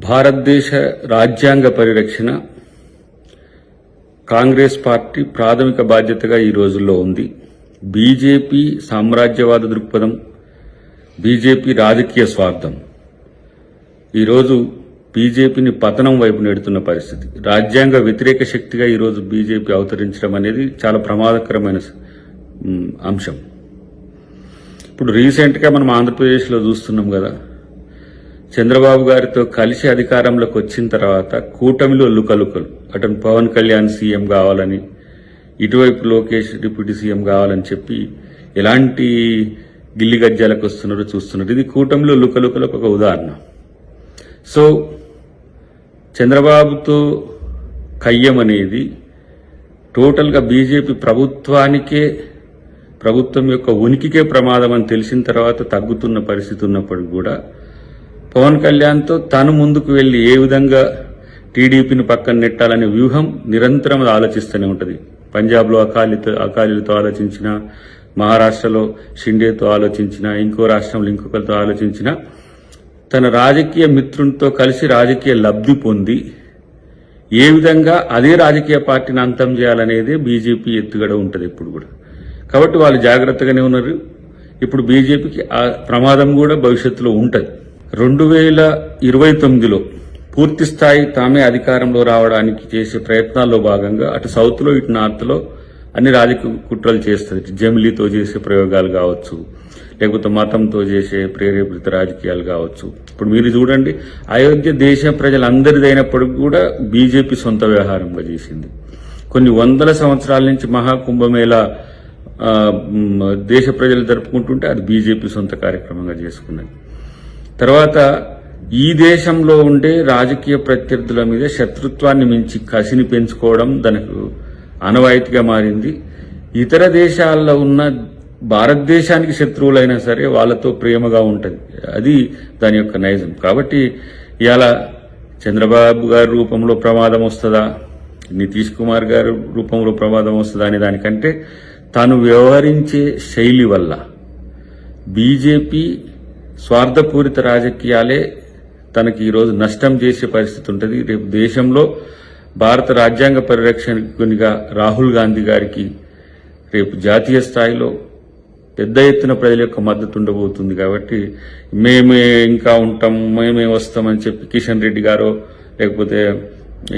భారతదేశ రాజ్యాంగ పరిరక్షణ కాంగ్రెస్ పార్టీ ప్రాథమిక బాధ్యతగా ఈ రోజుల్లో ఉంది. బీజేపీ సామ్రాజ్యవాద దృక్పథం, బీజేపీ రాజకీయ స్వార్థం ఈరోజు బీజేపీని పతనం వైపు నెడుతున్న పరిస్థితి. రాజ్యాంగ వ్యతిరేక శక్తిగా ఈరోజు బీజేపీ అవతరించడం అనేది చాలా ప్రమాదకరమైన అంశం. ఇప్పుడు రీసెంట్గా మనం ఆంధ్రప్రదేశ్లో చూస్తున్నాం కదా, చంద్రబాబు గారితో కలిసి అధికారంలోకి వచ్చిన తర్వాత కూటమిలో లుకలుకలు, అటు పవన్ కళ్యాణ్ సీఎం కావాలని, ఇటువైపు లోకేష్ డిప్యూటీ సీఎం కావాలని చెప్పి ఎలాంటి గిల్లి గజ్జాలకు వస్తున్నారో చూస్తున్నారు. ఇది కూటమిలో లుకలుకలకు ఒక ఉదాహరణ. సో చంద్రబాబుతో కయ్యం అనేది టోటల్గా బీజేపీ ప్రభుత్వం యొక్క ఉనికికే ప్రమాదం అని తెలిసిన తర్వాత తగ్గుతున్న పరిస్థితి ఉన్నప్పటికీ కూడా పవన్ కళ్యాణ్తో తాను ముందుకు వెళ్లి ఏ విధంగా టీడీపీని పక్కన నెట్టాలనే వ్యూహం నిరంతరం ఆలోచిస్తూనే ఉంటుంది. పంజాబ్లో అకాలీలతో ఆలోచించిన, మహారాష్ట్రలో షిండేతో ఆలోచించిన, ఇంకో రాష్ట్రంలో ఇంకొకరితో ఆలోచించిన, తన రాజకీయ మిత్రునితో కలిసి రాజకీయ లబ్ధి పొంది ఏ విధంగా అదే రాజకీయ పార్టీని అంతం చేయాలనేదే బీజేపీ ఎత్తుగడ ఉంటుంది ఎప్పుడు కూడా. కాబట్టి వాళ్ళు జాగ్రత్తగానే ఉన్నారు. ఇప్పుడు బీజేపీకి ఆ ప్రమాదం కూడా భవిష్యత్తులో ఉంటుంది. 2029లో పూర్తి స్థాయి తామే అధికారంలో రావడానికి చేసే ప్రయత్నాల్లో భాగంగా అటు సౌత్లో ఇటు నార్త్లో అన్ని రాజకీయ కుట్రలు చేస్తుంది. జమిలీతో చేసే ప్రయోగాలు కావచ్చు, లేకపోతే మతంతో చేసే ప్రేరేపిత రాజకీయాలు కావచ్చు. ఇప్పుడు మీరు చూడండి, అయోధ్య దేశ ప్రజలందరిదైనప్పటికీ కూడా బీజేపీ సొంత వ్యవహారంగా చేసింది. కొన్ని వందల సంవత్సరాల నుంచి మహాకుంభమేళా దేశ ప్రజలు జరుపుకుంటుంటే అది బీజేపీ సొంత కార్యక్రమంగా చేసుకున్నది. తర్వాత ఈ దేశంలో ఉండే రాజకీయ ప్రత్యర్థుల మీద శత్రుత్వాన్ని మించి కసిని పెంచుకోవడం దానికి ఆనవాయితీగా మారింది. ఇతర దేశాల్లో ఉన్న భారతదేశానికి శత్రువులైనా సరే వాళ్ళతో ప్రేమగా ఉంటుంది. అది దాని యొక్క నైజం. కాబట్టి ఇవాళ చంద్రబాబు గారి రూపంలో ప్రమాదం వస్తుందా, నితీష్ కుమార్ గారి రూపంలో ప్రమాదం వస్తుందా అనే దానికంటే తాను వ్యవహరించే శైలి వల్ల బీజేపీ స్వార్థపూరిత రాజకీయాలే తనకి ఈరోజు నష్టం చేసే పరిస్థితి ఉంటుంది. రేపు దేశంలో భారత రాజ్యాంగ పరిరక్షకునిగా రాహుల్ గాంధీ గారికి రేపు జాతీయ స్థాయిలో పెద్ద ఎత్తున ప్రజల యొక్క మద్దతు ఉండబోతుంది. కాబట్టి మేమే ఇంకా ఉంటాం, మేమే వస్తామని చెప్పి కిషన్ రెడ్డి గారో, లేకపోతే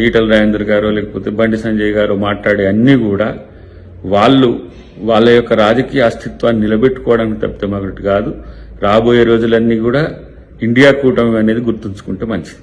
ఈటల రాజేందర్ గారో, లేకపోతే బండి సంజయ్ గారో మాట్లాడే అన్నీ కూడా వాళ్ళ యొక్క రాజకీయ అస్తిత్వాన్ని నిలబెట్టుకోవడానికి తప్పితే మరొకటి కాదు. రాబోయే రోజులన్నీ కూడా ఇండియా కూటమి అనేది గుర్తుంచుకుంటే మంచిది.